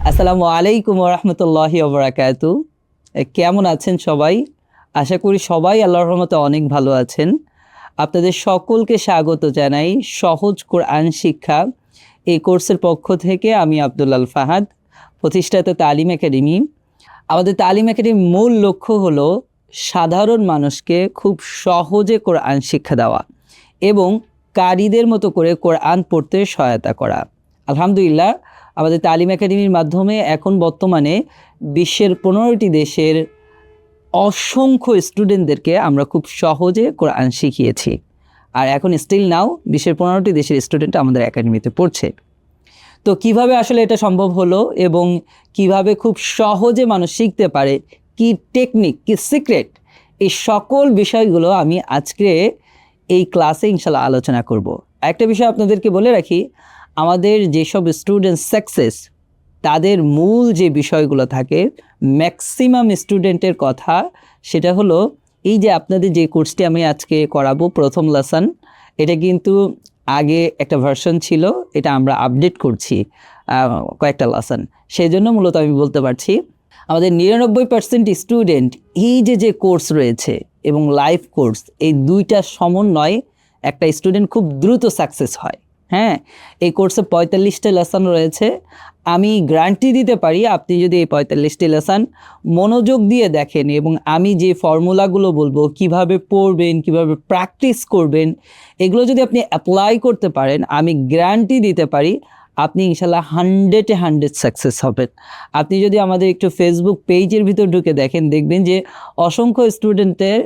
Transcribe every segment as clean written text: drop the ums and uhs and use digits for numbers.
আসসালামু আলাইকুম ওয়া রাহমাতুল্লাহি ওয়া বারাকাতু। কেমন আছেন সবাই? আশা করি সবাই আল্লাহর রহমতে অনেক ভালো আছেন। আপনাদের সকলকে স্বাগত জানাই সহজ কোরআন শিক্ষা এই কোর্সের পক্ষ থেকে। আমি আব্দুল্লাহ আল ফাহাদ, প্রতিষ্ঠাতা তালিম একাডেমি। আমাদের তালিম একাডেমির মূল লক্ষ্য হলো সাধারণ মানুষকে খুব সহজে কোরআন শিক্ষা দেওয়া এবং কারিদের মতো করে কোরআন পড়তে সহায়তা করা। আলহামদুলিল্লাহ, আমাদের তালিম একাডেমির মাধ্যমে এখন বর্তমানে বিশ্বের 15টি দেশের অসংখ্য স্টুডেন্টদেরকে আমরা খুব সহজে কোরআন শিখিয়েছি। আর এখন স্টিল নাও বিশ্বের 15টি দেশের স্টুডেন্ট আমাদের একাডেমিতে পড়ছে। তো কিভাবে আসলে এটা সম্ভব হলো এবং কিভাবে খুব সহজে মানুষ শিখতে পারে, কি টেকনিক, কি সিক্রেট, এই সকল বিষয়গুলো আমি আজকে এই ক্লাসে ইনশাল্লাহ আলোচনা করব। একটা বিষয় আপনাদেরকে বলে রাখি, আমাদের যেসব স্টুডেন্ট সাকসেস, তাদের মূল যে বিষয়গুলো থাকে, ম্যাক্সিমাম স্টুডেন্টের কথা সেটা হলো এই যে আপনাদের যে কোর্সটি আমি আজকে করাবো প্রথম লেসন, এটা কিন্তু আগে একটা ভার্সন ছিল, এটা আমরা আপডেট করছি কয়েকটা লেসন। সেই জন্য মূলত আমি বলতে পারছি আমাদের 99% স্টুডেন্ট এই যে কোর্স রয়েছে এবং লাইভ কোর্স, এই দুইটা সমন্বয় একটা স্টুডেন্ট খুব দ্রুত সাকসেস হয়। হ্যাঁ, এই কোর্সে 45টা লেসন রয়েছে। আমি গ্যারান্টি দিতে পারি, আপনি যদি এই 45টি লেসন মনোযোগ দিয়ে দেখেন এবং আমি যে ফর্মুলাগুলো বলবো, কিভাবে পড়বেন, কিভাবে প্র্যাকটিস করবেন, এগুলো যদি আপনি অ্যাপ্লাই করতে পারেন, আমি গ্যারান্টি দিতে পারি আপনি ইনশাল্লাহ 100-এ 100 সাকসেস হবেন। আপনি যদি আমাদের একটু ফেসবুক পেজের ভিতর ঢুকে দেখেন, দেখবেন যে অসংখ্য স্টুডেন্টের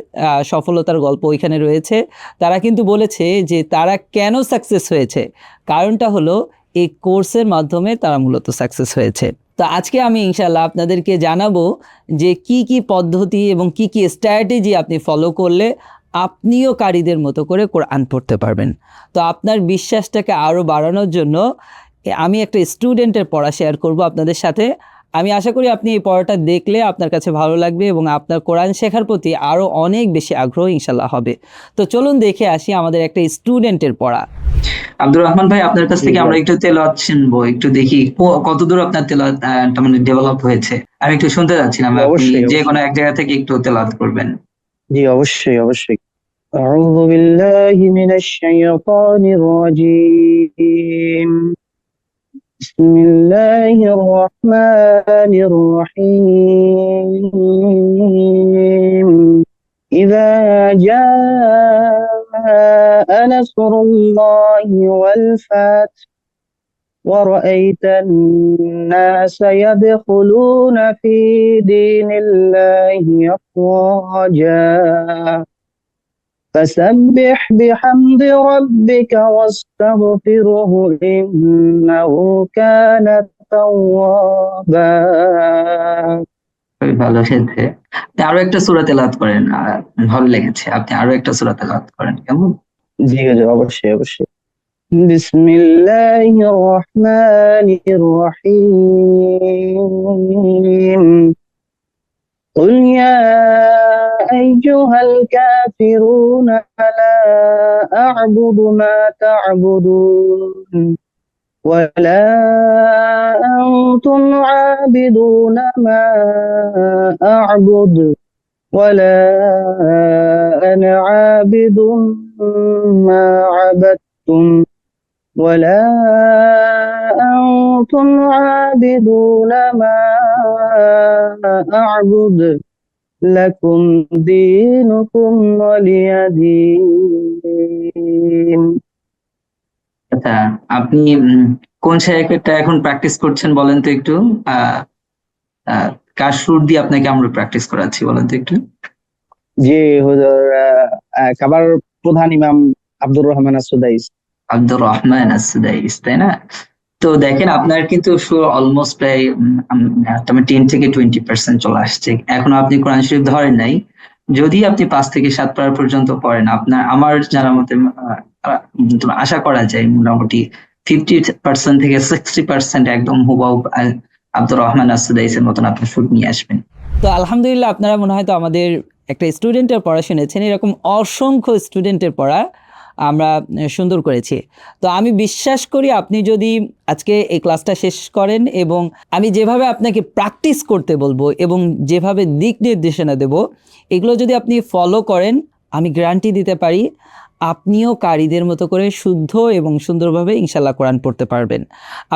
সফলতার গল্প ওইখানে রয়েছে। তারা কিন্তু বলেছে যে তারা কেন সাকসেস হয়েছে, কারণটা হলো এই কোর্সের মাধ্যমে তারা মূলত সাকসেস হয়েছে। তো আজকে আমি ইনশাল্লাহ আপনাদেরকে জানাবো যে কি কি পদ্ধতি এবং কি কি স্ট্র্যাটেজি আপনি ফলো করলে আপনিও কারিদের মতো করে কোরআন পড়তে পারবেন। তো আপনার বিশ্বাসটাকে আরও বাড়ানোর জন্য আমি একটা স্টুডেন্টের পড়া শেয়ার করব আপনাদের সাথে। আমি আশা করি আপনি এই পড়াটা দেখলে আপনার কাছে ভালো লাগবে এবং আপনার কোরআন শেখার প্রতি আরও অনেক বেশি আগ্রহ ইনশাল্লাহ হবে। তো চলুন দেখে আসি আমাদের একটা স্টুডেন্টের পড়া। আব্দুর রহমান ভাই, আপনার কাছ থেকে আমরা একটু তেলাওয়াত শুনবো, একটু দেখি কতদূর আপনার তেলাওয়াত মানে ডেভেলপ হয়েছে। আমি একটু শুনতে যাচ্ছিলাম, আপনি যে কোনো এক জায়গা থেকে একটু তেলাওয়াত করবেন। জি, অবশ্যই অবশ্যই। أعوذ بالله من الشيطان الرجيم. بسم الله الرحمن الرحيم. إذا جاء نصر الله والفتح ورأيت الناس يدخلون في دين الله أفواجا فسبح بحمد ربك واستغفره إنه كان توابا. ভালো হয়েছে। আপনি আরো একটা সূরা তেলাওয়াত করেন, ভালো লেগেছে। আপনি আরো একটা সূরা তেলাওয়াত করেন, কেমন? জি অবশ্যই অবশ্যই। بسم الله الرحمن الرحيم. قل يا أيها الكافرون لا أعبد ما تعبدون ولا أنتم عابدون ما أعبد ولا أنا عابد ما عبدتم ولا أنتم عابدون ما أعبد لكم دينكم ولي دين. আচ্ছা, আপনি কোন শেয়ারটা এখন প্র্যাকটিস করছেন বলেন তো একটু। কার সুর দিয়ে আপনাকে আমরা প্র্যাকটিস করাচ্ছি বলেন তো একটু। জি হুজুর, কাবার প্রধান ইমাম আব্দুর রহমান আসুদাইস। আব্দুর রহমান আসুদাইস, তাই না? তো দেখেন, আপনার কিন্তু সুর অলমোস্ট প্রায় 10-20% চলে আসছে। এখন আপনি কোরআন শরীফ ধরেন নাই। যদি আপনি 5 থেকে 7 পারা পর্যন্ত পড়েন, আপনার আমার জানার মতে আশা করা যায় মোটামুটি 50% থেকে 60% একদম হুবহু আব্দুর রহমান আসুদাইসের মতন আপনি সুর নিয়ে আসবেন। তো আলহামদুলিল্লাহ, আপনারা মনে হয় তো আমাদের একটা স্টুডেন্টের পড়া শুনেছেন, এরকম অসংখ্য স্টুডেন্টের পড়া আমরা সুন্দর করেছি। তো আমি বিশ্বাস করি আপনি যদি আজকে এই ক্লাসটা শেষ করেন এবং আমি যেভাবে আপনাকে প্র্যাকটিস করতে বলবো এবং যেভাবে দিক নির্দেশনা দেব, এগুলো যদি আপনি ফলো করেন, আমি গ্যারান্টি দিতে পারি আপনিও কারীদের মতো করে শুদ্ধ এবং সুন্দরভাবে ইনশাল্লাহ কোরআন পড়তে পারবেন।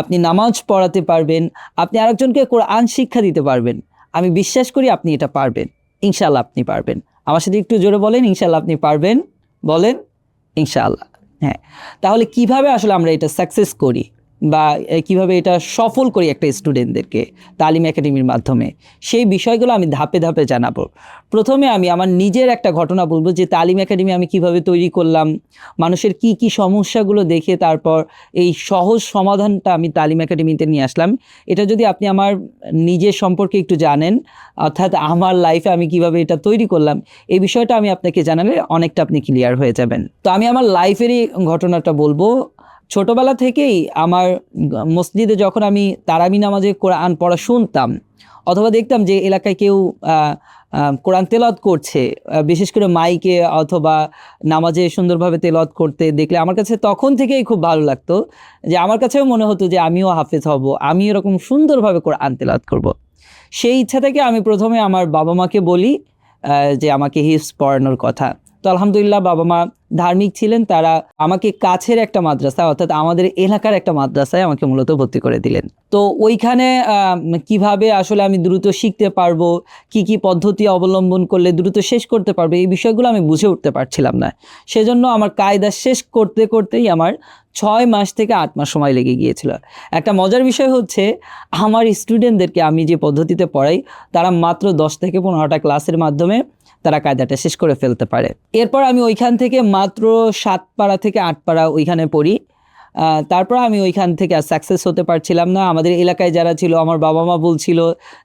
আপনি নামাজ পড়াতে পারবেন, আপনি আরেকজনকে কোরআন শিক্ষা দিতে পারবেন। আমি বিশ্বাস করি আপনি এটা পারবেন, ইনশাল্লাহ আপনি পারবেন। আমার সাথে একটু জোরে বলেন, ইনশাল্লাহ আপনি পারবেন, বলেন ইনশাআল্লাহ। হ্যাঁ, তাহলে কিভাবে আসলে আমরা এটা সাকসেস করি বা কিভাবে এটা সফল করি একটা স্টুডেন্টদেরকে তালিম একাডেমির মাধ্যমে, সেই বিষয়গুলো আমি ধাপে ধাপে জানাবো। প্রথমে আমি আমার নিজের একটা ঘটনা বলবো যে তালিম একাডেমি আমি কিভাবে তৈরি করলাম, মানুষের কি কি সমস্যাগুলো দেখে তারপর এই সহজ সমাধানটা আমি তালিম একাডেমিতে নিয়ে আসলাম। এটা যদি আপনি আমার নিজের সম্পর্কে একটু জানেন, অর্থাৎ আমার লাইফে আমি কিভাবে এটা তৈরি করলাম, এই বিষয়টা আমি আপনাকে জানালে অনেকটা আপনি ক্লিয়ার হয়ে যাবেন। তো আমি আমার লাইফেরই ঘটনাটা বলবো। ছোটবেলা থেকেই আমার মসজিদে যখন আমি তারাবি নামাজে কোরআন পড়া শুনতাম অথবা দেখতাম যে এলাকায় কেউ কোরআন তেলাওয়াত করছে, বিশেষ করে মাইকে অথবা নামাজে সুন্দরভাবে তেলাওয়াত করতে দেখলে আমার কাছে তখন থেকেই খুব ভালো লাগতো, যে আমার কাছেও মনে হতো যে আমিও হাফেজ হব, আমি এরকম সুন্দরভাবে কোরআন তেলাওয়াত করব। সেই ইচ্ছা থেকে আমি প্রথমে আমার বাবা মাকে বলি যে আমাকে হিফজ পড়ানোর কথা। তো আলহামদুলিল্লাহ বাবা মা ধার্মিক ছিলেন, তারা আমাকে কাছের একটা মাদ্রাসা অর্থাৎ আমাদের এলাকার একটা মাদ্রাসায় আমাকে মূলত ভর্তি করে দিলেন। তো ওইখানে কিভাবে আসলে আমি দ্রুত শিখতে পারবো, কি কি পদ্ধতি অবলম্বন করলে দ্রুত শেষ করতে পারবো, এই বিষয়গুলো আমি বুঝে উঠতে পারছিলাম না। সেজন্য আমার কায়দা শেষ করতে করতেই আমার 6 মাস থেকে 8 মাস সময় লেগে গিয়েছিল। একটা মজার বিষয় হচ্ছে আমার স্টুডেন্টদেরকে আমি যে পদ্ধতিতে পড়াই, তারা মাত্র 10 থেকে 15টা ক্লাসের মাধ্যমে তারা কায়দাটা শেষ করে ফেলতে পারে। এরপর আমি ওইখান থেকে মাত্র 7 পারা থেকে 8 পারা ওইখানে পড়ি। তারপর আমি ওইখান থেকে আর সাকসেস হতে পারছিলাম না। আমাদের এলাকায় যারা ছিল, আমার বাবা মা বলছিল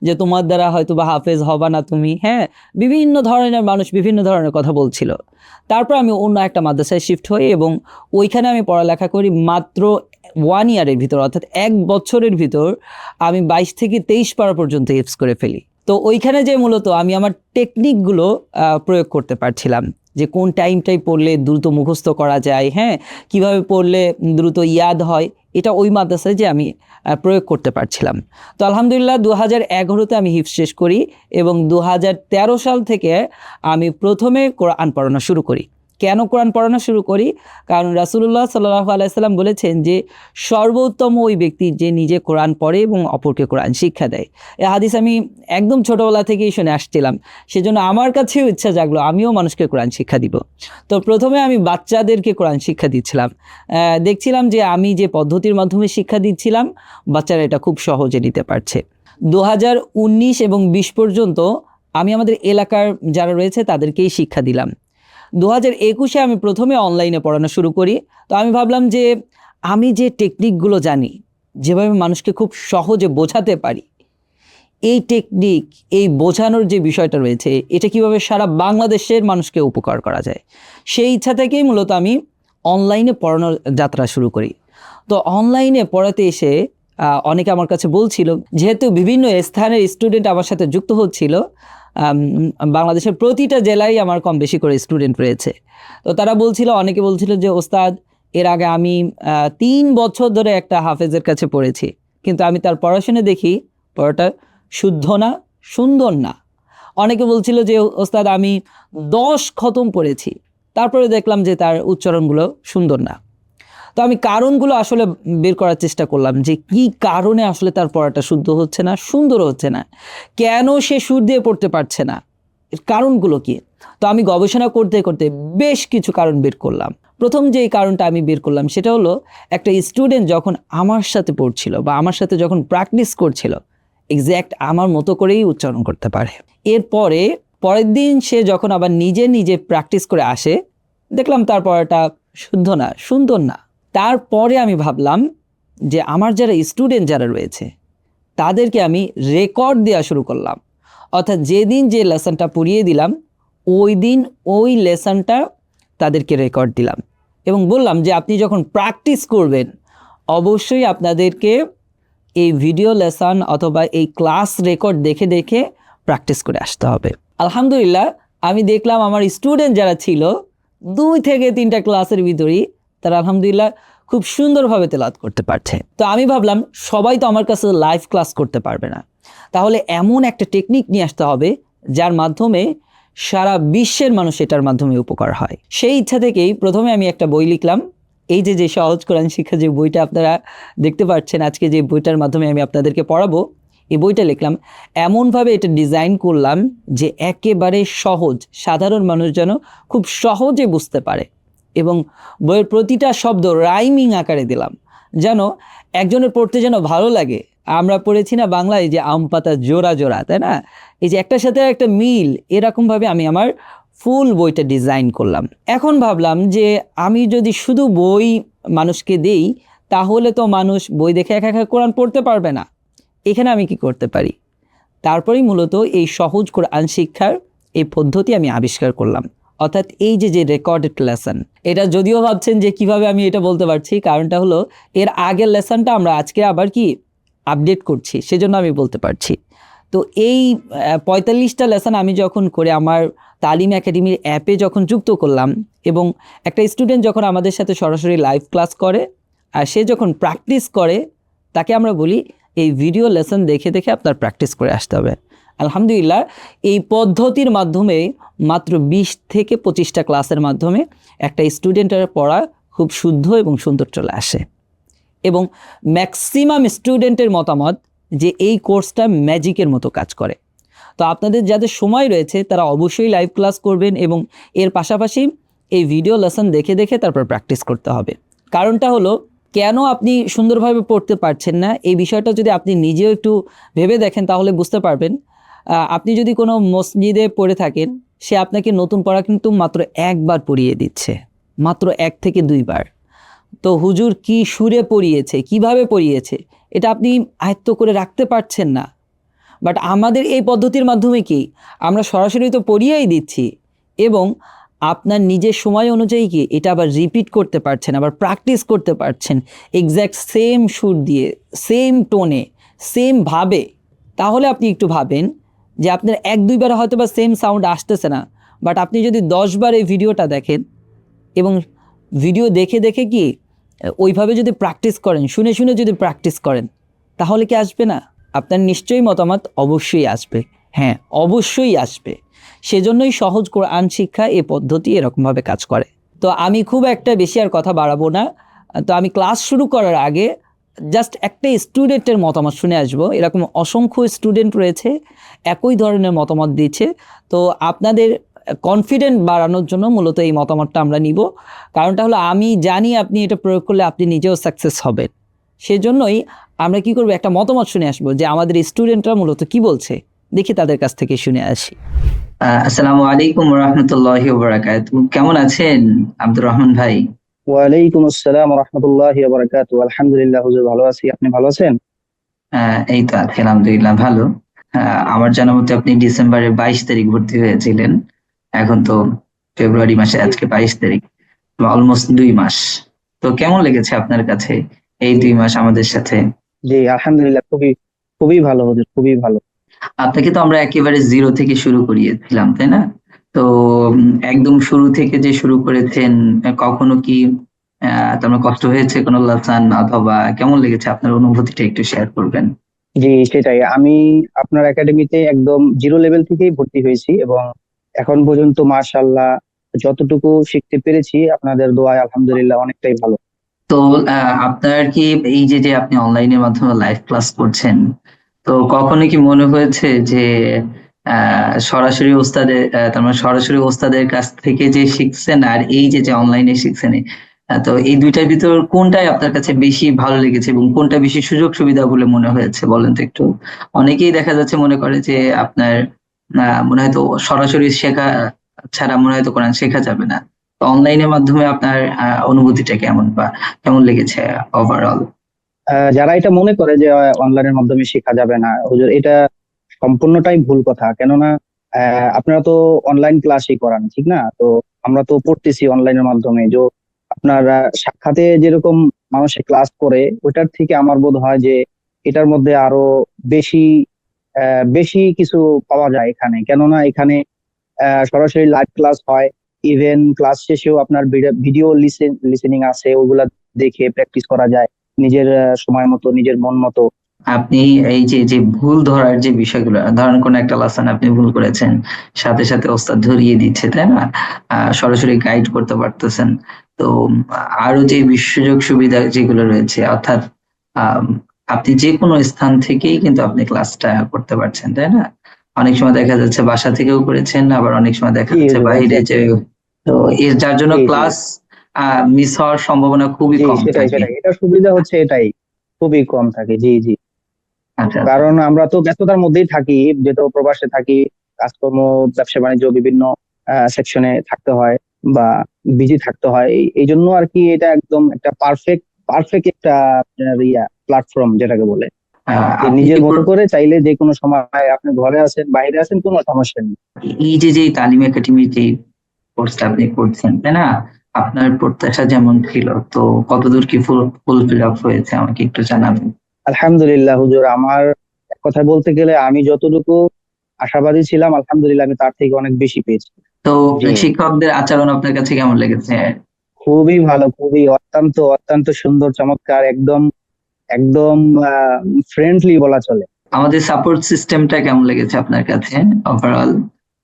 যে তোমার দ্বারা হয়তো বা হাফেজ হবা না তুমি, হ্যাঁ, বিভিন্ন ধরনের মানুষ বিভিন্ন ধরনের কথা বলছিল। তারপর আমি অন্য একটা মাদ্রাসায় শিফট হই এবং ওইখানে আমি পড়ালেখা করি মাত্র 1 ইয়ারের ভিতর, অর্থাৎ 1 বছরের ভিতর আমি 22 থেকে 23 পারা পর্যন্ত হিফজ করে ফেলি। তো ওইখানে যে মূলত আমি আমার টেকনিকগুলো প্রয়োগ করতে পারছিলাম, যে কোন টাইমটাই পড়লে দ্রুত মুখস্থ করা যায়, হ্যাঁ, কিভাবে পড়লে দ্রুত ইয়াদ হয়, এটা ওই মাদ্রাসায় যে আমি প্রয়োগ করতে পারছিলাম। তো আলহামদুলিল্লাহ 2011-তে আমি হিফজ শেষ করি এবং 2013 সাল থেকে আমি প্রথমে কোরআন পড়ানো শুরু করি। কেন কোরআন পড়ানো শুরু করি? কারণ রাসূলুল্লাহ সাল্লাল্লাহু আলাইহি সাল্লাম বলেছেন যে সর্বোত্তম ওই ব্যক্তি যে নিজে কোরআন পড়ে এবং অপরকে কোরআন শিক্ষা দেয়। এই হাদিস আমি একদম ছোটবেলা থেকেই শুনে আসছিলাম, সেজন্য আমার কাছেও ইচ্ছা জাগলো আমিও মানুষকে কোরআন শিক্ষা দিব। তো প্রথমে আমি বাচ্চাদেরকে কোরআন শিক্ষা দিচ্ছিলাম। দেখছিলাম যে আমি যে পদ্ধতির মাধ্যমে শিক্ষা দিচ্ছিলাম বাচ্চারা এটা খুব সহজে নিতে পারছে। 2019 এবং 20 পর্যন্ত আমি আমাদের এলাকার যারা রয়েছে তাদেরকেই শিক্ষা দিলাম। 2021-এ আমি প্রথমে অনলাইনে পড়ানো শুরু করি। তো আমি ভাবলাম যে আমি যে টেকনিকগুলো জানি, যেভাবে মানুষকে খুব সহজে বোঝাতে পারি, এই টেকনিক, এই বোঝানোর যে বিষয়টা রয়েছে, এটা কিভাবে সারা বাংলাদেশের মানুষকে উপকার করা যায়, সেই ইচ্ছা থেকেই মূলত আমি অনলাইনে পড়ানোর যাত্রা শুরু করি। তো অনলাইনে পড়াতে এসে অনেকে আমার কাছে বলছিল, যেহেতু বিভিন্ন স্থানের স্টুডেন্ট আমার সাথে যুক্ত হচ্ছিল, বাংলাদেশের প্রতিটা জেলায় আমার কম বেশি করে স্টুডেন্ট রয়েছে। তো তারা বলছিল, অনেকে বলছিল যে ওস্তাদ, এর আগে আমি 3 বছর ধরে একটা হাফেজের কাছে পড়েছি, কিন্তু আমি তার পড়াশোনা দেখি পড়াটা শুদ্ধ না, সুন্দর না। অনেকে বলছিল যে ওস্তাদ আমি 10 খতম পড়েছি, তারপরে দেখলাম যে তার উচ্চারণগুলো সুন্দর না। তো আমি কারণগুলো আসলে বের করার চেষ্টা করলাম যে কি কারণে আসলে তার পড়াটা শুদ্ধ হচ্ছে না, সুন্দর হচ্ছে না, কেন সে সুর দিয়ে পড়তে পারছে না, এর কারণগুলো কি। তো আমি গবেষণা করতে করতে বেশ কিছু কারণ বের করলাম। প্রথম যে কারণটা আমি বের করলাম সেটা হলো, একটা স্টুডেন্ট যখন আমার সাথে পড়ছিল বা আমার সাথে যখন প্র্যাকটিস করছিল, এক্স্যাক্ট আমার মতো করেই উচ্চারণ করতে পারে। এরপরে পরের দিন সে যখন আবার নিজে নিজে প্র্যাকটিস করে আসে, দেখলাম তার পড়াটা শুদ্ধ না, সুন্দর না। তারপরে আমি ভাবলাম যে আমার যারা স্টুডেন্ট যারা রয়েছে তাদেরকে আমি রেকর্ড দেওয়া শুরু করলাম, অর্থাৎ যেদিন যে লেসনটা পড়িয়ে দিলাম ওই দিন ওই লেসনটা তাদেরকে রেকর্ড দিলাম এবং বললাম যে আপনি যখন প্র্যাকটিস করবেন অবশ্যই আপনাদেরকে এই ভিডিও লেসন অথবা এই ক্লাস রেকর্ড দেখে দেখে প্র্যাকটিস করে আসতে হবে। আলহামদুলিল্লাহ আমি দেখলাম আমার স্টুডেন্ট যারা ছিল 2 থেকে 3টা ক্লাসের ভিতরেই তারা আলহামদুলিল্লাহ খুব সুন্দরভাবে তেলাওয়াত করতে পারছে। তো আমি ভাবলাম সবাই তো আমার কাছে লাইভ ক্লাস করতে পারবে না, তাহলে এমন একটা টেকনিক নিয়ে আসতে হবে যার মাধ্যমে সারা বিশ্বের মানুষ এটার মাধ্যমে উপকার হয়। সেই ইচ্ছা থেকেই প্রথমে আমি একটা বই লিখলাম। এই যে সহজ কোরআন শিক্ষা যে বইটা আপনারা দেখতে পাচ্ছেন, আজকে যে বইটার মাধ্যমে আমি আপনাদেরকে পড়াবো, এই বইটা লিখলাম এমনভাবে এটা ডিজাইন করলাম যে একেবারে সহজ, সাধারণ মানুষ যেন খুব সহজে বুঝতে পারে, এবং বইয়ের প্রতিটা শব্দ রাইমিং আকারে দিলাম যেন একজনের পড়তে যেন ভালো লাগে। আমরা পড়েছি না বাংলায় যে আম পাতা জোড়া জোড়া, তাই না? এই যে একটার সাথে একটা মিল, এরকমভাবে আমি আমার ফুল বইটা ডিজাইন করলাম। এখন ভাবলাম যে আমি যদি শুধু বই মানুষকে দেই তাহলে তো মানুষ বই দেখে একা একা কোরআন পড়তে পারবে না। এখানে আমি কি করতে পারি? তারপরেই মূলত এই সহজ কোরআন শিক্ষার এই পদ্ধতি আমি আবিষ্কার করলাম, অর্থাৎ এই যে রেকর্ডেড লেসন। এটা যদিও ভাবছেন যে কিভাবে আমি এটা বলতে পারছি, কারণটা হলো এর আগের লেসনটা আমরা আজকে আবার কি আপডেট করছি, সেজন্য আমি বলতে পারছি। তো এই 45টা লেসন আমি যখন করে আমার তালিম একাডেমির অ্যাপে যখন যুক্ত করলাম, এবং একটা স্টুডেন্ট যখন আমাদের সাথে সরাসরি লাইভ ক্লাস করে আর সে যখন প্র্যাকটিস করে, তাকে আমরা বলি এই ভিডিও লেসন দেখে দেখে আপনার প্র্যাকটিস করে আসতে হবে। আলহামদুলিল্লাহ এই পদ্ধতির মাধ্যমে মাত্র 20 থেকে 25টা ক্লাসের মাধ্যমে একটা স্টুডেন্টের পড়া খুব শুদ্ধ এবং সুন্দর চলে আসে, এবং ম্যাক্সিমাম স্টুডেন্টের মতামত যে এই কোর্সটা ম্যাজিকের মতো কাজ করে। তো আপনাদের যাদের সময় রয়েছে তারা অবশ্যই লাইভ ক্লাস করবেন, এবং এর পাশাপাশি এই ভিডিও লেসন দেখে দেখে তারপর প্র্যাকটিস করতে হবে। কারণটা হলো কেন আপনি সুন্দরভাবে পড়তে পারছেন না, এই বিষয়টা যদি আপনি নিজেও একটু ভেবে দেখেন তাহলে বুঝতে পারবেন। আপনি যদি কোনো মসজিদে পড়ে থাকেন, সে আপনাকে নতুন পড়া কিন্তু মাত্র একবার পড়িয়ে দিচ্ছে, মাত্র 1 থেকে 2 বার। তো হুজুর কি সুরে পড়িয়েছে, কিভাবে পড়িয়েছে, এটা আপনি আয়ত্ত করে রাখতে পারছেন না। বাট আমাদের এই পদ্ধতির মাধ্যমে কি আমরা সরাসরি তো পড়িয়েই দিচ্ছি, এবং আপনার নিজের সময় অনুযায়ী কি এটা আবার রিপিট করতে পারছেন, আবার প্র্যাকটিস করতে পারছেন এক্স্যাক্ট সেম সুর দিয়ে, সেম টোনে, সেম ভাবে। তাহলে আপনি একটু ভাবেন যে আপনার 1-2 বার হয়তো বা সেম সাউন্ড আসতেছে না, বাট আপনি যদি 10 বার এই ভিডিওটা দেখেন এবং ভিডিও দেখে দেখে কি ওইভাবে যদি প্র্যাকটিস করেন, শুনে শুনে যদি প্র্যাকটিস করেন, তাহলে কি আসবে না? আপনার নিশ্চয়ই মতামত অবশ্যই আসবে, হ্যাঁ অবশ্যই আসবে। সেজন্যই সহজ কোরআন শিক্ষা এই পদ্ধতি এরকমভাবে কাজ করে। তো আমি খুব একটা বেশি আর কথা বাড়াবো না। তো আমি ক্লাস শুরু করার আগে জাস্ট একটা স্টুডেন্টের মতামত শুনে আসবো। এরকম অসংখ্য স্টুডেন্ট রয়েছে একই ধরনের মতামত দিচ্ছে। তো আপনাদের কনফিডেন্ট বাড়ানোর জন্য মূলত এই মতামতটা আমরা নিব। কারণটা হলো আমি জানি আপনি এটা প্রয়োগ করলে আপনি নিজেও সাকসেস হবেন। সেজন্যই আমরা কি করব, একটা মতামত শুনে আসবো যে আমাদের স্টুডেন্টরা মূলত কি বলছে, দেখি তাদের কাছ থেকে শুনে আসি। আসসালামু আলাইকুম ওয়া রাহমাতুল্লাহি ওয়া বারাকাতুহু। কেমন আছেন আব্দুর রহমান ভাই? ওয়ালাইকুম আসসালাম ওয়া রাহমাতুল্লাহি ওয়া বারাকাতুহু। আলহামদুলিল্লাহ হুজুর, ভালো আছি। আপনি ভালো আছেন? এই তো আছি আলহামদুলিল্লাহ ভালো। আমার জানা মতে আপনি ডিসেম্বরের 22 তারিখ ভর্তি হয়েছিলেন। এখন তো ফেব্রুয়ারি মাসে, আজকে 22 তারিখ, অলমোস্ট 2 মাস। তো কেমন লেগেছে আপনার কাছে এই 2 মাস আমাদের সাথে? জি আলহামদুলিল্লাহ, খুবই খুবই ভালো হুজুর, খুবই ভালো। আপনাকে তো আমরা একেবারে জিরো থেকে শুরু করিয়েছিলাম, তাই না? তো একদম শুরু থেকে যে শুরু করেছেন, কখনো কি তোমার কষ্ট হয়েছে কোনো লেসন, অথবা কেমন লেগেছে আপনার অনুভূতিটা একটু শেয়ার করবেন? জি সেটাই, আমি আপনার একাডেমিতে একদম জিরো লেভেল থেকেই ভর্তি হয়েছি, এবং এখন পর্যন্ত মাশাআল্লাহ যতটুকু শিখতে পেরেছি আপনাদের দোয়ায় আলহামদুলিল্লাহ অনেকটাই ভালো। তো আপনার কি এই যে আপনি অনলাইনের মাধ্যমে লাইভ ক্লাস করছেন, তো কখনো কি মনে হয়েছে যে সরাসরি ওস্তাদের তার মানে সরাসরি ওস্তাদের কাছ থেকে যে শিখছেন আর এই যে অনলাইনে শিখছেন, তো এই দুইটার ভিতর কোনটাই আপনার কাছে বেশি ভালো লেগেছে এবং কোনটা বেশি সুযোগ সুবিধা বলে মনে হয়েছে বলেন তো একটু? অনেকেই দেখা যাচ্ছে মনে করে যে আপনার মনে হয় তো সরাসরি শেখা ছাড়া মনে হয় তো কোরআন শেখা যাবে না। তো অনলাইনের মাধ্যমে আপনার অনুভূতিটা কেমন, বা কেমন লেগেছে ওভারঅল? যারা এটা মনে করে যে অনলাইনের মাধ্যমে শেখা যাবে না হুজুর, এটা সম্পূর্ণটাই ভুল কথা। কেননা আপনারা তো অনলাইন ক্লাসই করান, ঠিক না? তো আমরা তো পড়তেছি অনলাইনের মাধ্যমে। যে আপনার সাক্ষাতে যেরকম মানুষের ক্লাস করে, ওটার থেকে আমার বোধ হয় যে এটার মধ্যে আরো বেশি বেশি কিছু পাওয়া যায় এখানে। কেননা এখানে সরাসরি লাইভ ক্লাস হয়, ইভেন ক্লাস শেষেও আপনার ভিডিও লিসেনিং আছে, ওগুলা দেখে প্র্যাকটিস করা যায় নিজের সময় মতো, নিজের মন মতো। আপনি এই যে যে ভুল ধরার যে বিষয়গুলো, ধরেন কোন একটা লেসন আপনি ভুল করেছেন, সাথে সাথে ওস্তাদ ধরিয়ে দিচ্ছে, তাই না? সরাসরি গাইড করতে পারতেছেন। তো আরো যে সুযোগ সুবিধা যেগুলো রয়েছে, অর্থাৎ আম, আপনি যে কোনো স্থান থেকেই কিন্তু আপনি ক্লাসটা করতে পারছেন, তাই না? অনেক সময় দেখা যাচ্ছে বাসা থেকেও করেছেন, আবার অনেক সময় দেখা জি যাচ্ছে জি বাইরে যে, এক্স্যাক্টলি। তো এর যার জন্য জি জি ক্লাস মিস হওয়ার সম্ভাবনা খুবই জি, কম সেটাই থাকে। সেটাই, এটা সুবিধা হচ্ছে এটাই, খুবই কম থাকে। জি জি। আচ্ছা, আচ্ছা। কারণ আমরা তো ব্যস্ততার মধ্যেই থাকি, যেহেতু প্রবাসে থাকি, কাজকর্ম, ব্যবসা বাণিজ্য বিভিন্ন সেকশনে থাকতে হয় বা বিজি থাকতে হয়, এই জন্য আর কি এটা একদম একটা পারফেক্ট পারফেক্ট একটা আপনার প্ল্যাটফর্ম যেটাকে বলে, যে আপনি নিজের কি মতো করে চাইলে যে কোনো সময় আপনি ঘরে আছেন বাইরে আছেন কোনো সমস্যা নেই। এই যে যে তালিম একাডেমির যে কোর্সটা আপনি করছেন, তাই না? আপনার প্রত্যাশা যেমন ছিল, তো কতদূর কি ফুলফিল আপ হয়েছে আমাকে একটু জানাবেন। আলহামদুলিল্লাহ হুজুর, আমার এক কথায় বলতে গেলে আমি যতটুকু আশাবাদী ছিলাম, আলহামদুলিল্লাহ আমি তার থেকে অনেক বেশি পেয়েছি। তো জি, শিক্ষকদের আচরণ আপনার কাছে কেমন লেগেছে? খুবই ভালো, খুবই অত্যন্ত অত্যন্ত সুন্দর, চমৎকার, একদম একদম ফ্রেন্ডলি বলা চলে। আমাদের সাপোর্ট সিস্টেমটা কেমন লেগেছে আপনার কাছে ওভারঅল?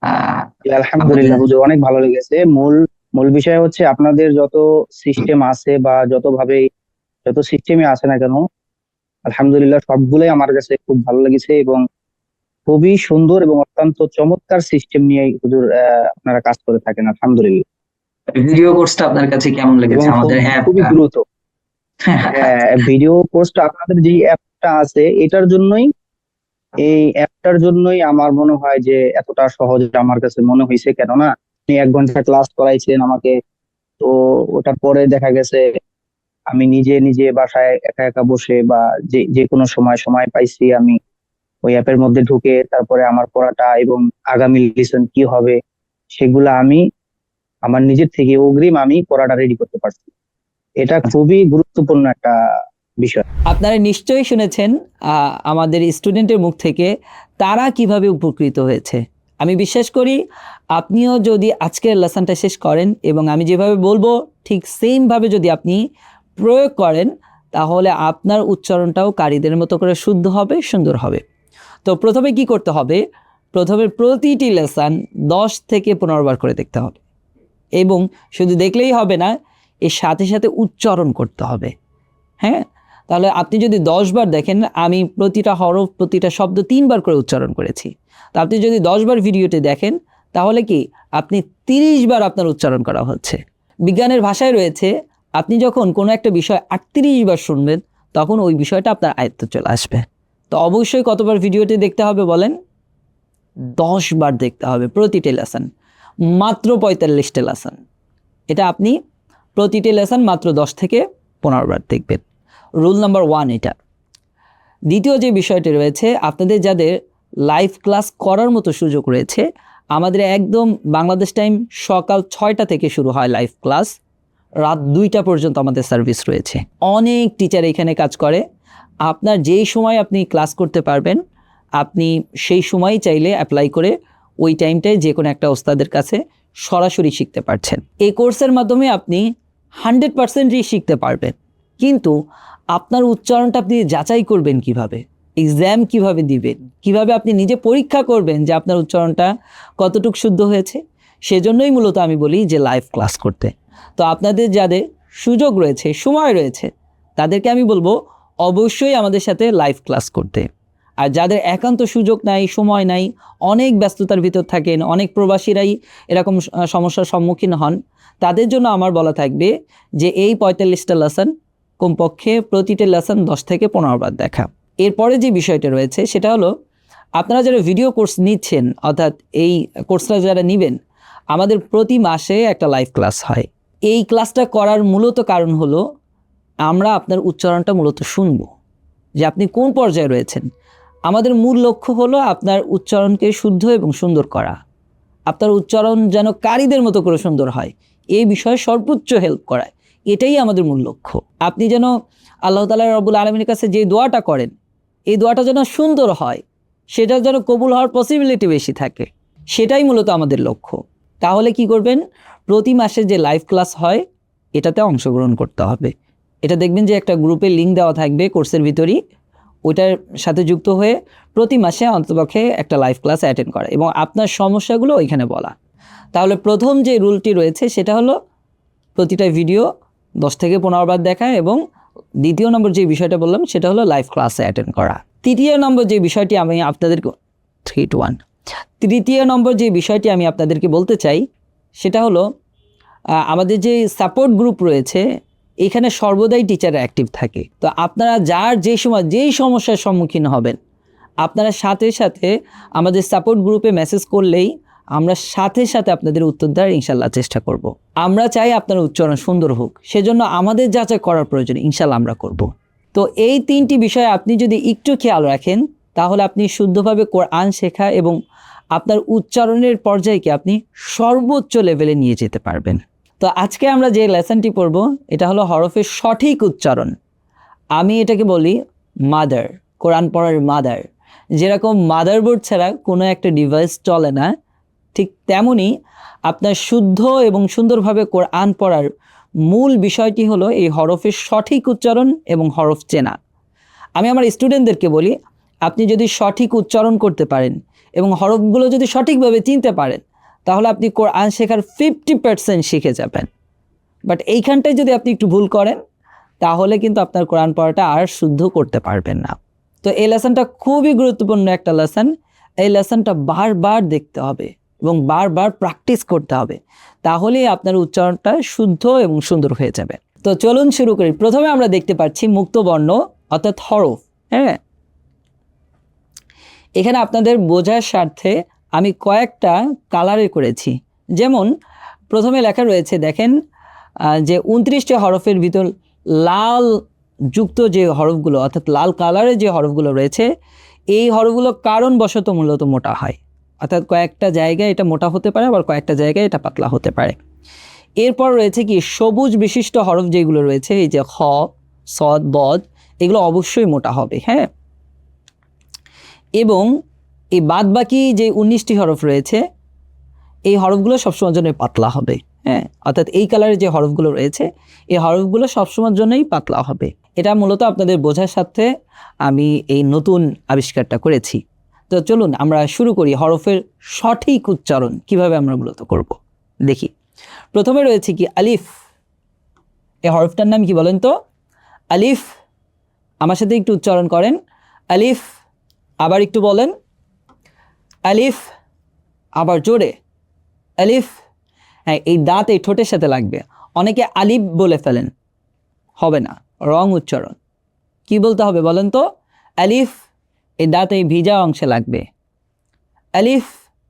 আহ জি, আমাদের আলহামদুলিল্লাহ হুজুর, অনেক ভালো লেগেছে। মূল মূল বিষয় হচ্ছে আপনাদের যত সিস্টেম আছে বা যত সিস্টেমে আছে না কেন, আলহামদুলিল্লাহ সবগুলোই আমার কাছে খুব ভালো লেগেছে, এবং খুবই সুন্দর এবং অত্যন্ত চমৎকার সিস্টেম নিয়ে হুজুর আপনারা কাজ করে থাকেন, আলহামদুলিল্লাহ। ভিডিও কোর্সটা আপনার কাছে কেমন লেগেছে, এবং আমাদের খুবই অ্যাপটা? দ্রুত। ভিডিও কোর্সটা আপনাদের যে অ্যাপটা আছে, এই অ্যাপটার জন্যই আমার মনে হয় যে এতটা সহজ আমার কাছে মনে হয়েছে। কেননা আপনি 1 ঘন্টা ক্লাস করাইছেন আমাকে, তো ওটার পরে দেখা গেছে আমি নিজে নিজে বাসায় একা একা বসে বা যে যে কোনো সময় সময় পাইছি, আমি ওই অ্যাপের মধ্যে ঢুকে তারপরে আমার পড়াটা এবং আগামী লিসন কি হবে সেগুলা আমি আমার নিজের থেকে অগ্রিম আমি পড়াটা রেডি করতে পারছি। এটা খুবই গুরুত্বপূর্ণ একটা বিষয়। আপনারা নিশ্চয়ই শুনেছেন আমাদের স্টুডেন্টের মুখ থেকে তারা কিভাবে উপকৃত হয়েছে। আমি বিশ্বাস করি আপনিও যদি আজকের লেসনটা শেষ করেন এবং আমি যেভাবে বলবো ঠিক সেমভাবে যদি আপনি প্রয়োগ করেন, তাহলে আপনার উচ্চারণটাও কারীদের মতো করে শুদ্ধ হবে, সুন্দর হবে। তো প্রথমে কি করতে হবে? প্রথমে প্রতিটি লেসন 10 থেকে 15 বার করে দেখতে হবে, এবং শুধু দেখলেই হবে না, এর সাথে সাথে উচ্চারণ করতে হবে। হ্যাঁ, তাহলে আপনি যদি 10 বার দেখেন, আমি প্রতিটা হরফ প্রতিটা শব্দ 3 বার করে উচ্চারণ করেছি। তো আপনি যদি 10 বার ভিডিওটি দেখেন, তাহলে কি আপনি 30 বার আপনার উচ্চারণ করা হচ্ছে। বিজ্ঞানের ভাষায় রয়েছে, আপনি যখন কোনো একটা বিষয় 38 বার শুনবেন, তখন ওই বিষয়টা আপনার আয়ত্তে চলে আসবে। তো অবশ্যই কতবার ভিডিওটি দেখতে হবে বলেন? 10 বার দেখতে হবে প্রতিটি লেসন, মাত্র 45টা লেসন। এটা আপনি প্রতিটি লেসন মাত্র 10 থেকে 15 বার দেখবেন। রুল নাম্বার 1 এটা। দ্বিতীয় যে বিষয়টি রয়েছে, আপনাদের যাদের লাইভ ক্লাস করার মতো সুযোগ রয়েছে, আমাদের একদম বাংলাদেশ টাইম সকাল 6টা থেকে শুরু হয় লাইভ ক্লাস, রাত 2টা পর্যন্ত আমাদের সার্ভিস রয়েছে। অনেক টিচার এখানে কাজ করে। আপনার যেই সময় আপনি ক্লাস করতে পারবেন, আপনি সেই সময় চাইলে অ্যাপ্লাই করে ওই টাইমটায় যে কোনো একটা ওস্তাদের কাছে সরাসরি শিখতে পারছেন। এই কোর্সের মাধ্যমে আপনি 100%ই শিখতে পারবেন, কিন্তু আপনার উচ্চারণটা আপনি যাচাই করবেন কিভাবে? এক্সাম কিভাবে দিবেন? কিভাবে আপনি নিজে পরীক্ষা করবেন যে আপনার উচ্চারণটা কতটুকু শুদ্ধ হয়েছে? সেজন্যই মূলত আমি বলি যে লাইভ ক্লাস করতে। তো আপনাদের যাদের সুযোগ রয়েছে, সময় রয়েছে, তাদেরকে আমি বলবো অবশ্যই আমাদের সাথে লাইভ ক্লাস করতে। আর যাদের একান্ত সুযোগ নাই, সময় নাই, অনেক ব্যস্ততার ভিতর থাকেন, অনেক প্রবাসীরাই এরকম সমস্যার সম্মুখীন হন, তাদের জন্য আমার বলা থাকবে যে এই 45টা লেসন কমপক্ষে প্রতিটি লেসন 10 থেকে 15 বার দেখা। এরপরে যে বিষয়টা রয়েছে সেটা হলো, আপনারা যারা ভিডিও কোর্স নিচ্ছেন, অর্থাৎ এই কোর্সটা যারা নেবেন, আমাদের প্রতি মাসে একটা লাইভ ক্লাস হয়। এই ক্লাসটা করার মূলত কারণ হলো, আমরা আপনার উচ্চারণটা মূলত শুনব যে আপনি কোন পর্যায়ে রয়েছেন। আমাদের মূল লক্ষ্য হলো আপনার উচ্চারণকে শুদ্ধ এবং সুন্দর করা। আপনার উচ্চারণ যেন কারীদের মতো করে সুন্দর হয়, এই বিষয়ে সর্বোচ্চ হেল্প করায়, এটাই আমাদের মূল লক্ষ্য। আপনি যেন আল্লাহ তাআলা রব্বুল আলামিনের কাছে যে দোয়াটা করেন, এই দোয়াটা যেন সুন্দর হয়, সেটা যেন কবুল হওয়ার পসিবিলিটি বেশি থাকে, সেটাই মূলত আমাদের লক্ষ্য। তাহলে কি করবেন, প্রতি মাসে যে লাইভ ক্লাস হয় এটাতে অংশগ্রহণ করতে হবে। এটা দেখবেন যে একটা গ্রুপে লিঙ্ক দেওয়া থাকবে কোর্সের ভিতরেই, ওইটার সাথে যুক্ত হয়ে প্রতি মাসে অন্ততপক্ষে একটা লাইভ ক্লাস অ্যাটেন্ড করা এবং আপনার সমস্যাগুলো ওইখানে বলা। তাহলে প্রথম যে রুলটি রয়েছে সেটা হলো প্রতিটা ভিডিও 10 থেকে 15 বার দেখা, এবং দ্বিতীয় নম্বর যে বিষয়টা বললাম সেটা হলো লাইভ ক্লাসে অ্যাটেন্ড করা। তৃতীয় নম্বর যে বিষয়টি আমি আপনাদেরকে 3 to 1 তৃতীয় নম্বর যে বিষয়টি আমি আপনাদেরকে বলতে চাই সেটা হলো আমাদের যে সাপোর্ট গ্রুপ রয়েছে এখানে সর্বদাই টিচাররা অ্যাক্টিভ থাকে। তো আপনারা যার যে সময় যেই সমস্যার সম্মুখীন হবেন আপনারা সাথে সাথে আমাদের সাপোর্ট গ্রুপে মেসেজ করলেই আমরা সাথে সাথে আপনাদের উত্তর দেওয়ার ইনশাল্লাহ চেষ্টা করব। আমরা চাই আপনার উচ্চারণ সুন্দর হোক, সেজন্য আমাদের যা যা করার প্রয়োজন ইনশাল্লাহ আমরা করব। তো এই 3টি বিষয়ে আপনি যদি একটু খেয়াল রাখেন তাহলে আপনি শুদ্ধভাবে কোরআন শেখা এবং আপনার উচ্চারণের পর্যায়কে আপনি সর্বোচ্চ লেভেলে নিয়ে যেতে পারবেন। তো আজকে আমরা যে লেসনটি পড়ব এটা হলো হরফের সঠিক উচ্চারণ। আমি এটাকে বলি মাদার, কোরআন পড়ার মাদার। যেরকম মাদারবোর্ড ছাড়া কোনো একটা ডিভাইস চলে না, ঠিক তেমনি আপনার শুদ্ধ এবং সুন্দরভাবে কোরআন পড়ার মূল বিষয়টি হলো এই হরফের সঠিক উচ্চারণ এবং হরফ চেনা। আমি আমার স্টুডেন্টদেরকে বলি, আপনি যদি সঠিক উচ্চারণ করতে পারেন এবং হরফগুলো যদি সঠিকভাবে চিনতে পারেন তাহলে আপনি কোরআন শেখার 50% শিখে যাবেন। বাট এইখানটায় যদি আপনি একটু ভুল করেন তাহলে কিন্তু আপনার কোরআন পড়াটা আর শুদ্ধ করতে পারবেন না। তো এই লেসনটা খুবই গুরুত্বপূর্ণ একটা লেসন। এই লেসনটা বারবার দেখতে হবে এবং বারবার প্র্যাকটিস করতে হবে, তাহলেই আপনার উচ্চারণটা শুদ্ধ এবং সুন্দর হয়ে যাবে। তো চলুন শুরু করি। প্রথমে আমরা দেখতে পাচ্ছি মুক্তবর্ণ অর্থাৎ হরফ। হ্যাঁ, এখানে আপনাদের বোঝার স্বার্থে আমি কয়েকটা কালারে করেছি। যেমন প্রথমে লেখা রয়েছে দেখেন যে 29টি হরফের ভিতর লাল যুক্ত যে হরফগুলো অর্থাৎ লাল কালারের যে হরফগুলো রয়েছে এই হরফগুলো কারণবশত মূলত মোটা হয়, অর্থাৎ কয়েকটা জায়গায় এটা মোটা হতে পারে আবার কয়েকটা জায়গায় এটা পাতলা হতে পারে। এরপর রয়েছে কি সবুজ বিশিষ্ট হরফ যেগুলো রয়েছে, এই যে খ, সদ, বদ, এগুলো অবশ্যই মোটা হবে। হ্যাঁ, এবং এই বাদবাকি যে 19টি হরফ রয়েছে এই হরফগুলো সবসময়ের জন্য পাতলা হবে। হ্যাঁ, অর্থাৎ এই কালারের যে হরফগুলো রয়েছে এই হরফগুলো সবসময়ের জন্যই পাতলা হবে। এটা মূলত আপনাদের বোঝার সাথে আমি এই নতুন আবিষ্কারটা করেছি। তো চলুন আমরা শুরু করি হরফের সঠিক উচ্চারণ কিভাবে আমরা মূলত করব দেখি। প্রথমে রয়েছে কি আলিফ। এই হরফটার নাম কি বলেন তো? আলিফ। আমার সাথে একটু উচ্চারণ করেন, আলিফ। আবার একটু বলেন আলিফ, আবার জোরে আলিফ। হ্যাঁ, এই দাঁত এই ঠোঁটের সাথে লাগবে। অনেকে আলিফ বলে ফেলেন, হবে না, রং উচ্চারণ। কি বলতে হবে বলেন তো? আলিফ, এই দাঁত এই ভিজা অংশে লাগবে। আলিফ,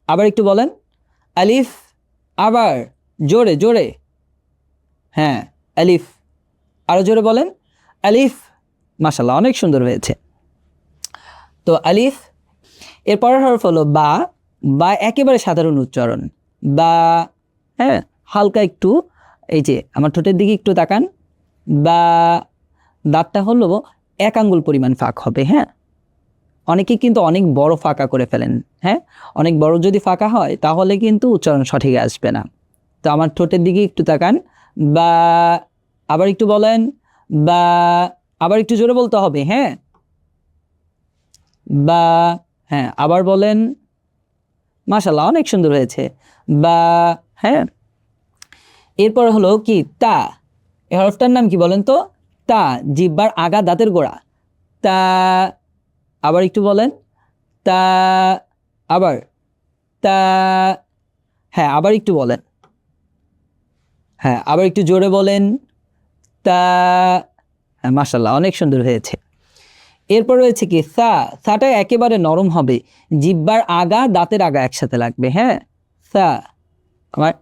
আবার একটু বলেন আলিফ, আবার জোরে জোরে। হ্যাঁ, আলিফ, আরো জোরে বলেন আলিফ। মাশাআল্লাহ, অনেক সুন্দর হয়েছে। তো আলিফ। এরপরের হরফ হলো বা। বা একেবারে সাধারণ উচ্চারণ, বা। হ্যাঁ, হালকা একটু এই যে আমার ঠোঁটের দিকে একটু তাকান, বা। দাঁতটা হলো 1 আঙ্গুল পরিমাণ ফাঁক হবে। হ্যাঁ, অনেকে কিন্তু অনেক বড় ফাঁকা করে ফেলেন। হ্যাঁ, অনেক বড় যদি ফাঁকা হয় তাহলে কিন্তু উচ্চারণ সঠিক আসবে না। তো আমার ঠোঁটের দিকে একটু তাকান, বা। আবার একটু বলেন বা। আবার একটু জোরে বলতে হবে। হ্যাঁ, বা। হ্যাঁ, আবার বলেন। মাশাআল্লাহ, অনেক সুন্দর হয়েছে, বা। হ্যাঁ, এরপর হলো কি তা। এই হরফটার নাম কি বলেন তো? তা। জিহ্বার আগা দাঁতের গোড়া, তা। আবার একটু বলেন তা। আবার তা। হ্যাঁ, আবার একটু বলেন। হ্যাঁ, আবার একটু জোরে বলেন তা। হ্যাঁ, মাশাআল্লাহ, অনেক সুন্দর হয়েছে। এরপর রয়েছে কি সা। সাটা একেবারে নরম হবে, জিহ্বার আগা দাঁতের আগা একসাথে লাগবে। হ্যাঁ, সা। আমার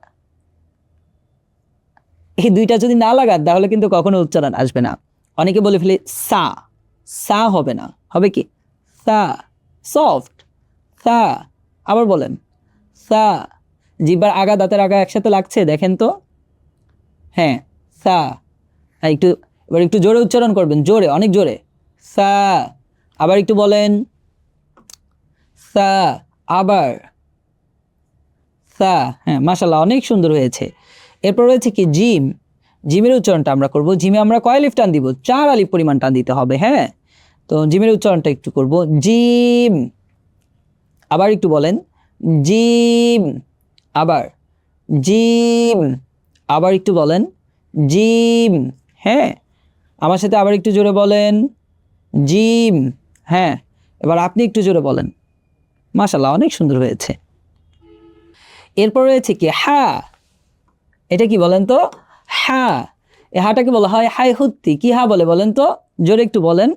এই দুইটা যদি না লাগান তাহলে কিন্তু কখনো উচ্চারণ আসবে না। অনেকে বলে ফেলে সা। সা হবে না, হবে কি সা। সফট সা। আবার বলেন সা। জিহ্বার আগা দাঁতের আগা একসাথে লাগছে, দেখেন তো। হ্যাঁ, সা। একটু এবার একটু জোরে উচ্চারণ করবেন, জোরে, অনেক জোরে, সা। আবার একটু বলেন সা। আবার সা, হ্যাঁ মাশাআল্লাহ অনেক সুন্দর হয়েছে। এরপর রয়েছে কি জিম, জিমের উচ্চারণটা আমরা করব। জিমে আমরা কয় আলিফ টান দিব? 4 আলিফ পরিমাণ টান দিতে হবে, হ্যাঁ। তো জিমের উচ্চারণটা একটু করব, জিম। আবার একটু বলেন, জিম। আবার জিম। আবার একটু বলেন, জিম। হ্যাঁ, আমার সাথে আবার একটু জোরে বলেন, জিম। হ্যাঁ, এবার আপনি একটু জোরে বলেন। মাশাআল্লাহ অনেক সুন্দর হয়েছে। এরপর রয়েছে কি হা, এটা কি বলেন তো? হা, এই হাটাকে বলা হয় হায় হুত্তি। কি হা বলে বলেন তো? জোরে একটু বলেন,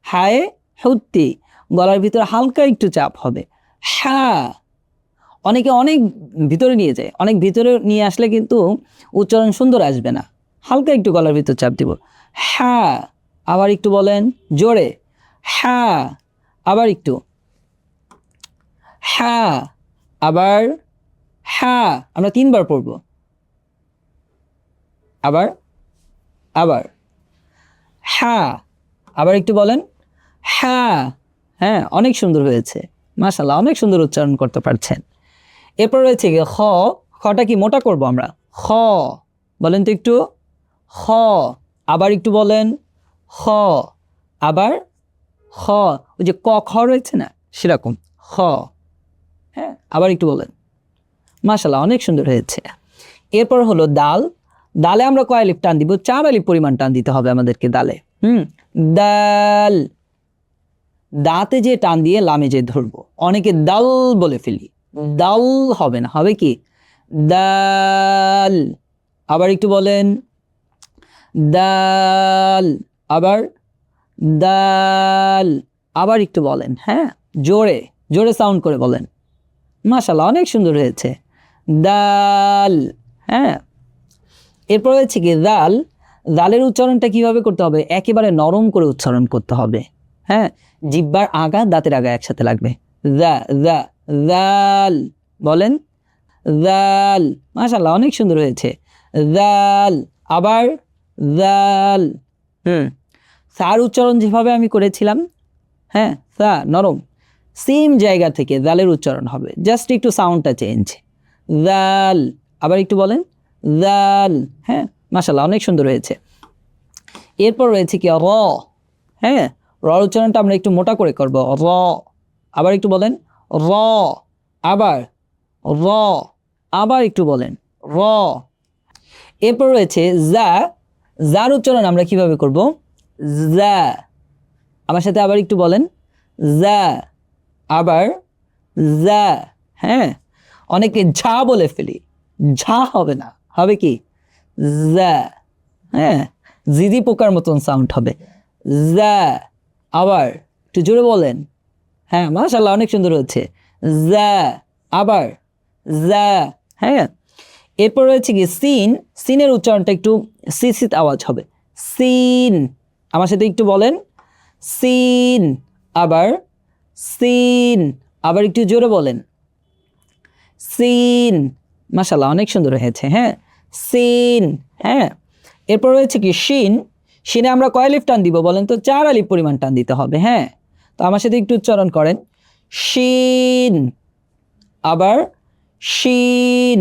হায় হুত্তি। গলার ভিতরে হালকা একটু চাপ হবে, হা। অনেকে অনেক ভিতরে নিয়ে যায়, অনেক ভিতরে নিয়ে আসলে কিন্তু উচ্চারণ সুন্দর আসবে না। হালকা একটু গলার ভিতর চাপ দিব, হা। আবার একটু বলেন জোরে, হা। আবার একটু, হা। আবার হা, আমরা 3 বার পড়ব। আবার, আবার হা। আবার একটু বলেন, হা। হ্যাঁ, অনেক সুন্দর হয়েছে, মাশাআল্লাহ অনেক সুন্দর উচ্চারণ করতে পারছেন। এরপর রয়েছে কি খ, খটা কি মোটা করব আমরা, খ। বলেন তো একটু, খ। আবার একটু বলেন, খ। আবার খ, ওই যে ক খ রয়েছে না সেরকম, খ। হ্যাঁ, আবার একটু বলেন। মাশাআল্লাহ অনেক সুন্দর হয়েছে। এরপর হলো দাল, দালে আমরা কয় আলিফ টান দিব? 4 আলিফ পরিমাণ টান দিতে হবে আমাদেরকে দালে। দাল, দাঁতে যে টান দিয়ে লামে যে ধরবো, অনেকে দাল বলে ফেলি, দাল হবে না, হবে কি দাল। আবার একটু বলেন, দাল। আবার দাল। আবার একটু বলেন, হ্যাঁ জোরে জোরে সাউন্ড করে বলেন। মাশাআল্লাহ অনেক সুন্দর হয়েছে, দাল। হ্যাঁ, এরপর হচ্ছে কি দাল, দালের উচ্চারণটা কিভাবে করতে হবে? একেবারে নরম করে উচ্চারণ করতে হবে, হ্যাঁ। জিহ্বার আগা দাঁতের আগা একসাথে লাগবে, দা দা দাল। বলেন দাল। মাশাআল্লাহ অনেক সুন্দর হয়েছে, দাল। আবার দাল। সার উচ্চারণ যেভাবে আমি করেছিলাম, হ্যাঁ, সা নরম, সেম জায়গা থেকে দালের উচ্চারণ হবে, জাস্ট একটু সাউন্ডটা চেঞ্জ, দাল। আবার একটু বলেন, দাল। হ্যাঁ, মাশাআল্লাহ অনেক সুন্দর হয়েছে। এরপর রয়েছে কি র, হ্যাঁ, র উচ্চারণটা আমরা একটু মোটা করে করব, র। আবার একটু বলেন, র। আবার র। আবার একটু বলেন, র। এরপর রয়েছে যা, যার উচ্চারণ আমরা কিভাবে করব? যা। আমার সাথে আবার একটু বলেন, যা। আবার যা। হ্যাঁ, অনেকে ঝা বলে ফেলি, ঝা হবে না, হবে কি যা। হ্যাঁ, জিদি পোকার মতন সাউন্ড হবে, যা। আবার একটু জোরে বলেন, হ্যাঁ মাশাআল্লাহ অনেক সুন্দর হচ্ছে, যা। আবার যা। হ্যাঁ, এরপর রয়েছে কি সিন, সিনের উচ্চারণটা একটু সিসিত আওয়াজ হবে, সিন। আমার সাথে একটু বলেন, সিন। আবার সিন। আবার একটু জোরে বলেন, সিন। মাশাআল্লাহ অনেক সুন্দর হয়েছে, হ্যাঁ, সিন। হ্যাঁ, এরপর রয়েছে কি শিন, শিনে আমরা কয় আলিফ টান দিব বলেন তো? 4 আলিফ পরিমাণ টান দিতে হবে, হ্যাঁ। তো আমার সাথে একটু উচ্চারণ করেন, শিন। আবার শিন।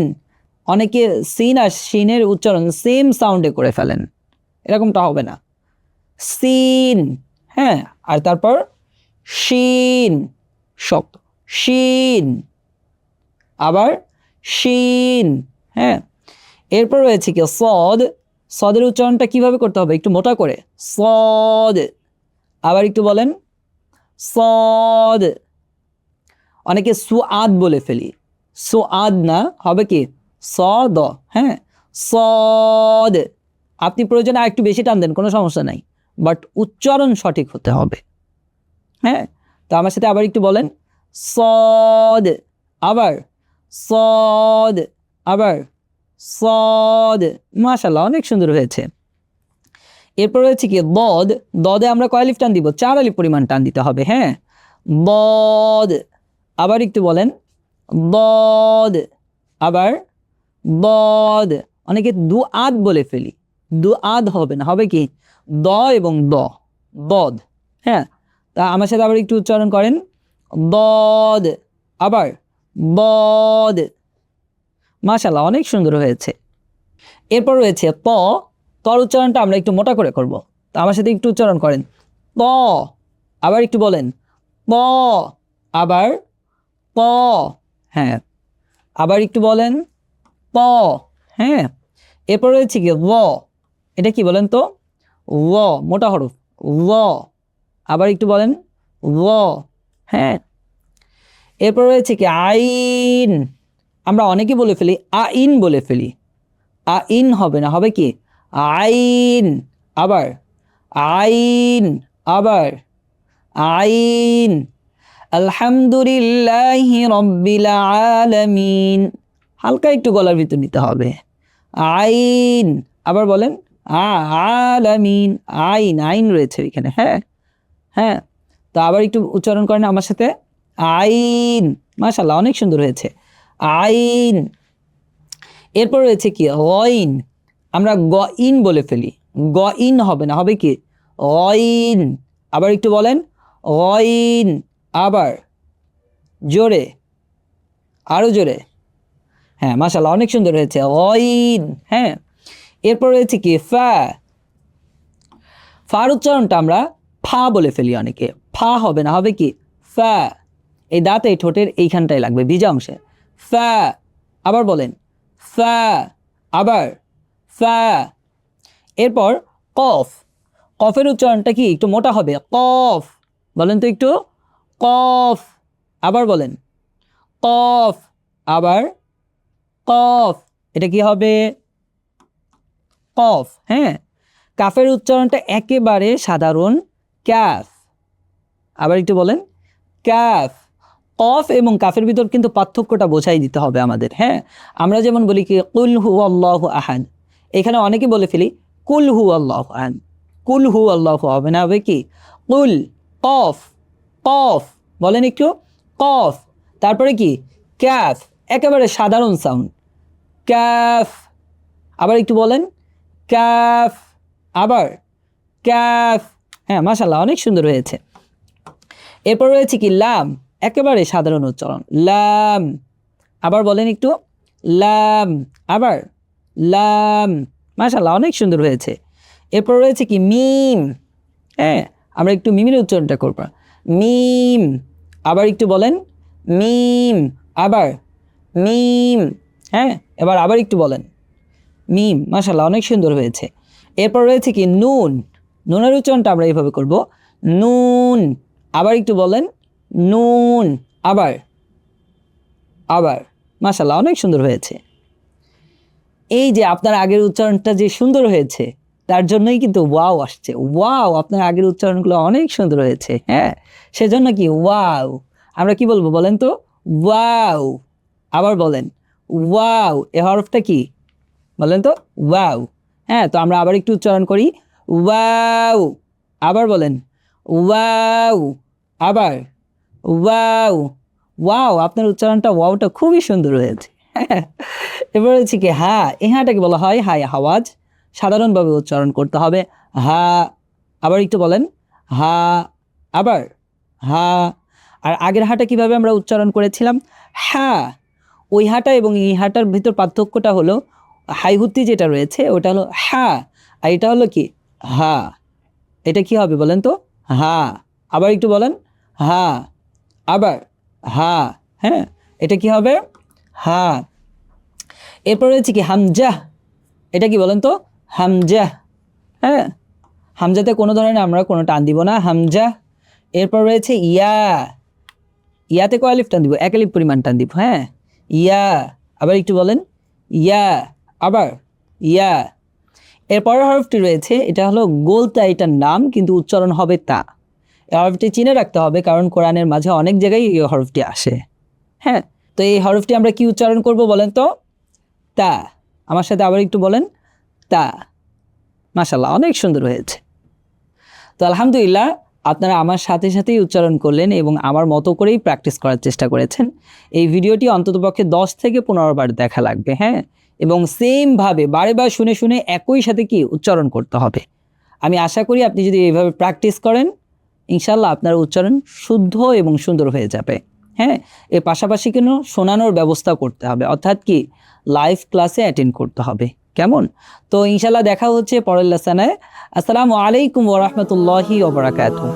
অনেকে সিন আর শিনের উচ্চারণ সেম সাউন্ডে করে ফেলেন, এরকমটা হবে না, সিন। হ্যাঁ, আর তারপর শিন, শক্ত, শিন। আবার শিন। হ্যাঁ, এরপর রয়েছে কি সদ, সদের উচ্চারণটা কিভাবে করতে হবে? একটু মোটা করে, সদ। আবার একটু বলেন, সদ। অনেকে সুআদ বলে ফেলি, সুআদ না, হবে কি সদ। হ্যাঁ, সদ। আপনি প্রয়োজনে আর একটু বেশি টান দেন, কোনো সমস্যা নাই, বাট উচ্চারণ সঠিক হতে হবে, হ্যাঁ। তো আমার সাথে আবার একটু বলেন, সদ। আবার সদ। আবার সদ। মাশাআল্লাহ অনেক সুন্দর হয়েছে। এরপর রয়েছে কি বদ, দদে আমরা কয় আলিফ টান দিব? 4 আলিফ পরিমাণ টান দিতে হবে, হ্যাঁ, বদ। আবার একটু বলেন, বদ। আবার বদ। অনেকে দুআদ বলে ফেলি, দুআদ হবে না, হবে কি দ এবং দ, বদ। হ্যাঁ, তা আমার সাথে আবার একটু উচ্চারণ করেন, বদ। আবার বদ। মাশাআল্লাহ, অনেক সুন্দর হয়েছে। এরপর রয়েছে ত। তর উচ্চারণটা আমরা একটু মোটা করে করব। তো আমার সাথে একটু উচ্চারণ করেন। ত। আবার একটু বলেন। প। আবার প। হ্যাঁ, আবার একটু বলেন। প। হ্যাঁ, এরপর রয়েছে কি ও। এটা কি বলেন তো? ও, মোটা হরফ ও। আবার একটু বলেন ও। হ্যাঁ, এরপর রয়েছে কি আইন। আমরা অনেকে বলে ফেলি আইন বলে ফেলি। আইন হবে না, হবে কি আইন। আবার আইন। আবার আইন। আলহামদুলিল্লাহি রাব্বিল আলামিন। হালকা একটু গলার ভিতর নিতে হবে। আইন। আবার বলেন আলামিন। আইন, আইন রয়েছে এখানে। হ্যাঁ হ্যাঁ, তো আবার একটু উচ্চারণ করেন আমার সাথে। আইন। মাশাআল্লাহ, অনেক সুন্দর হয়েছে। আইন। এরপর রয়েছে কি অইন। আমরা গইন বলে ফেলি। গইন হবে না, হবে কি অইন। আবার একটু বলেন অইন। আবার জোরে, আরো জোরে। হ্যাঁ, মাশাআল্লাহ, অনেক সুন্দর হয়েছে অইন। হ্যাঁ, এরপর রয়েছে কি ফা। ফার উচ্চারণটা আমরা ফা বলে ফেলি অনেকে। ফা হবে না, হবে কি ফা। এই দাঁত এই ঠোঁটের এইখানটায় লাগবে, ভিজা অংশে। ফা। আবার বলেন ফা। আবার ফা। এরপর কফ। কফের উচ্চারণটা কি একটু মোটা হবে। কফ বলেন তো একটু। কফ। আবার বলেন কফ। আবার কফ। এটা কি হবে কফ। হ্যাঁ, কাফের উচ্চারণটা একেবারে সাধারণ ক্যাফ। আবার একটু বলেন ক্যাফ। কফ এবং কাফের ভিতর কিন্তু পার্থক্যটা বোঝাই দিতে হবে আমাদের। হ্যাঁ, আমরা যেমন বলি কি কুল হু আল্লাহু আহাদ, এখানে অনেকে বলে ফেলি কুল হু আল্লাহু আহাদ। কুল হু আল্লাহু হবে না, হবে কি কুল। কফ। কফ বলেন একটু। কফ। তারপরে কি ক্যাফ, একেবারে সাধারণ সাউন্ড ক্যাফ। আবার একটু বলেন ক্যাফ। আবার ক্যাফ। হ্যাঁ, মাশাআল্লাহ, অনেক সুন্দর হয়েছে। এরপর রয়েছে কি লাম। একেবারে সাধারণ উচ্চারণ লাম। আবার বলেন একটু লাম। আবার লাম। মাশাআল্লাহ, অনেক সুন্দর হয়েছে। এরপর রয়েছে কি মিম। হ্যাঁ, আমরা একটু মিমের উচ্চারণটা করব। মিম। আবার একটু বলেন মিম। আবার মিম। হ্যাঁ, এবার আবার একটু বলেন মিম। মাশাআল্লাহ, অনেক সুন্দর হয়েছে। এরপর রয়েছে কি নুন। নুনের উচ্চারণটা আমরা এইভাবে করব নুন। আবার একটু বলেন নুন। আবার আবার মাশাআল্লাহ, অনেক সুন্দর হয়েছে। এই যে আপনার আগের উচ্চারণটা যে সুন্দর হয়েছে তার জন্যই কিন্তু ওয়াও আসছে। ওয়াও, আপনার আগের উচ্চারণগুলো অনেক সুন্দর হয়েছে। হ্যাঁ, সেজন্য কি ওয়াও। আমরা কি বলবো বলেন তো ওয়াও। আবার বলেন ওয়াও। এ হরফটা কি বলেন তো ওয়াও। হ্যাঁ, তো আমরা আবার একটু উচ্চারণ করি ওয়াও। আবার বলেন ওয়াও। আবার ওয়াও। ওয়াও, আপনার উচ্চারণটা ওয়াওটা খুবই সুন্দর হয়েছে। এবার হচ্ছে কি হা। এই হাটাকে বলা হয় হাই আওয়াজ, সাধারণভাবে উচ্চারণ করতে হবে হা। আবার একটু বলেন হা। আবার হা। আর আগের হাটা কিভাবে আমরা উচ্চারণ করেছিলাম হা। ওই হাটা এবং এই হাটার ভিতর পার্থক্যটা হলো হাইহুত্তি যেটা রয়েছে ওটা হলো হা, আর এটা হলো কি হা। এটা কি হবে বলেন তো হা। আবার একটু বলেন হা। আবার হা। হ্যাঁ, এটা কি হবে হা। এরপর রয়েছে কি হামজা। এটা কি বলেন তো হামজা। হ্যাঁ, হামজাতে কোনো ধরনের আমরা কোনো টান দিব না, হামজা। এরপর রয়েছে ইয়া। ইয়াতে কয় আলিফ টান দিব? এক আলিফ পরিমাণ টান দিব। হ্যাঁ, ইয়া। আবার একটু বলেন ইয়া। আবার ইয়া। এরপরের হরফটি রয়েছে, এটা হলো গোলতা, এটার নাম কিন্তু উচ্চারণ হবে তা। এই হরফটি চিনে রাখতে হবে কারণ কোরআনের মাঝে অনেক জায়গায় এই হরফটি আসে। হ্যাঁ, তো এই হরফটি আমরা কি উচ্চারণ করব বলেন তো তা। আমার সাথে আবার একটু বলেন তা। মাশাআল্লাহ, অনেক সুন্দর হয়েছে। তো আলহামদুলিল্লাহ, আপনারা আমার সাথে সাথেই উচ্চারণ করলেন এবং আমার মতো করেই প্র্যাকটিস করার চেষ্টা করেছেন। এই ভিডিওটি অন্ততপক্ষে 10 থেকে 15 বার দেখা লাগবে। হ্যাঁ, এবং সেমভাবে বারে বার শুনে শুনে একই সাথে কি উচ্চারণ করতে হবে। আমি আশা করি আপনি যদি এইভাবে প্র্যাকটিস করেন ইনশাআল্লাহ আপনার উচ্চারণ শুদ্ধ এবং সুন্দর হয়ে যাবে। হ্যাঁ, এর পাশাপাশি কিন্তু শোনানোর ব্যবস্থা করতে হবে, অর্থাৎ কি লাইভ ক্লাসে অ্যাটেন্ড করতে হবে। কেমন? তো ইনশাল্লাহ দেখা হচ্ছে পরের লেসনে। আসসালামু আলাইকুম ওয়া রাহমাতুল্লাহি ওয়া বারাকাতুহু।